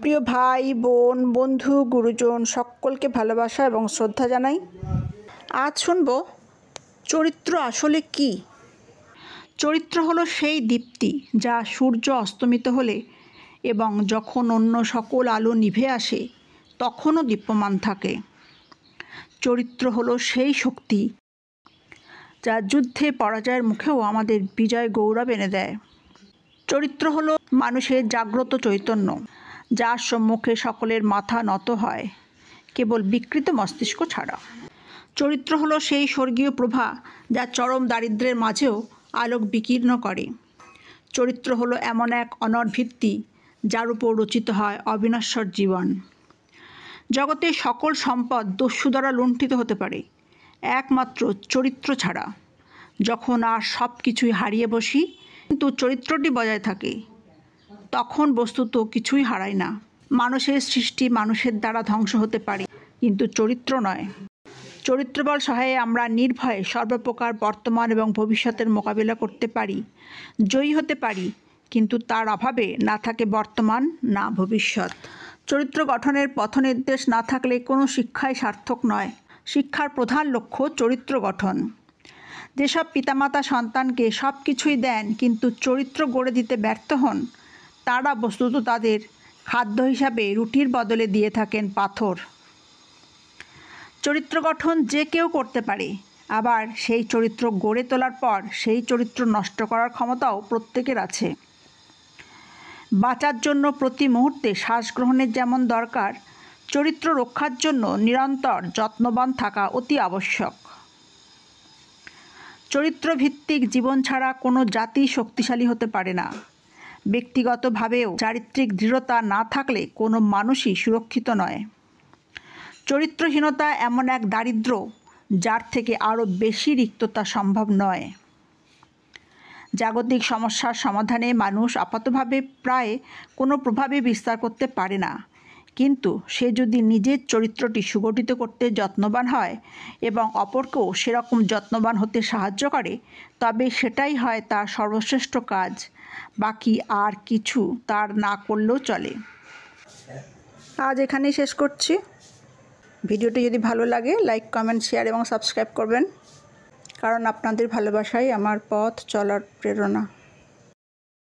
প্রিয় ভাই বোন বন্ধু গুরুজন সকলকে ভালোবাসা এবং শ্রদ্ধা জানাই। আজ শুনব চরিত্র আসলে কি। চরিত্র হলো সেই দীপ্তি যা সূর্য অস্তমিত হলে এবং যখন অন্য সকল আলো নিভে আসে তখনও দীপ্যমান থাকে। চরিত্র হলো সেই শক্তি যা যুদ্ধে পরাজয়ের মুখেও আমাদের বিজয় গৌরব এনে দেয়। চরিত্র হলো মানুষের জাগ্রত চৈতন্য, যার সম্মুখে সকলের মাথা নত হয় কেবল বিকৃত মস্তিষ্ক ছাড়া। চরিত্র হলো সেই স্বর্গীয় প্রভা যা চরম দারিদ্র্যের মাঝেও আলোক বিকীর্ণ করে। চরিত্র হলো এমন এক অনড় ভিত্তি যার উপর রচিত হয় অবিনশ্বর জীবন। জগতের সকল সম্পদ দস্যু দ্বারা লুণ্ঠিত হতে পারে একমাত্র চরিত্র ছাড়া। যখন আর সব কিছুই হারিয়ে বসি কিন্তু চরিত্রটি বজায় থাকে, তখন বস্তুত কিছুই হারায় না। মানুষের সৃষ্টি মানুষের দ্বারা ধ্বংস হতে পারে, কিন্তু চরিত্র নয়। চরিত্রবল সহায়ে আমরা নির্ভয়ে সর্বপ্রকার বর্তমান এবং ভবিষ্যতের মোকাবিলা করতে পারি, জয়ী হতে পারি, কিন্তু তার অভাবে না থাকে বর্তমান না ভবিষ্যৎ। চরিত্র গঠনের পথনির্দেশ না থাকলে কোনো শিক্ষাই সার্থক নয়। শিক্ষার প্রধান লক্ষ্য চরিত্র গঠন। যেসব পিতামাতা সন্তানকে সব কিছুই দেন কিন্তু চরিত্র গড়ে দিতে ব্যর্থ হন, তারা বস্তুত তাদের খাদ্য হিসাবে রুটির বদলে দিয়ে থাকেন পাথর। চরিত্র গঠন যে কেউ করতে পারে, আবার সেই চরিত্র গড়ে তোলার পর সেই চরিত্র নষ্ট করার ক্ষমতাও প্রত্যেকের আছে। বাঁচার জন্য প্রতি মুহূর্তে শ্বাস গ্রহণের যেমন দরকার, চরিত্র রক্ষার জন্য নিরন্তর যত্নবান থাকা অতি আবশ্যক। চরিত্রভিত্তিক জীবন ছাড়া কোনো জাতি শক্তিশালী হতে পারে না। ব্যক্তিগতভাবেও চারিত্রিক দৃঢ়তা না থাকলে কোনো মানুষই সুরক্ষিত নয়। চরিত্রহীনতা এমন এক দারিদ্র্য যার থেকে আরও বেশি রিক্ততা সম্ভব নয়। জাগতিক সমস্যার সমাধানে মানুষ আপাতভাবে প্রায় কোনো প্রভাবই বিস্তার করতে পারে না, কিন্তু সে যদি নিজের চরিত্রটি সুগঠিত করতে যত্নবান হয় এবং অপরকেও সেরকম যত্নবান হতে সাহায্য করে, তবে সেটাই হয় তার সর্বশ্রেষ্ঠ কাজ। বাকি আর কিছু তার না করলেও চলে। আজ এখানেই শেষ করছি। ভিডিওটি যদি ভালো লাগে লাইক কমেন্ট শেয়ার এবং সাবস্ক্রাইব করবেন, কারণ আপনাদের ভালোবাসাই আমার পথ চলার প্রেরণা।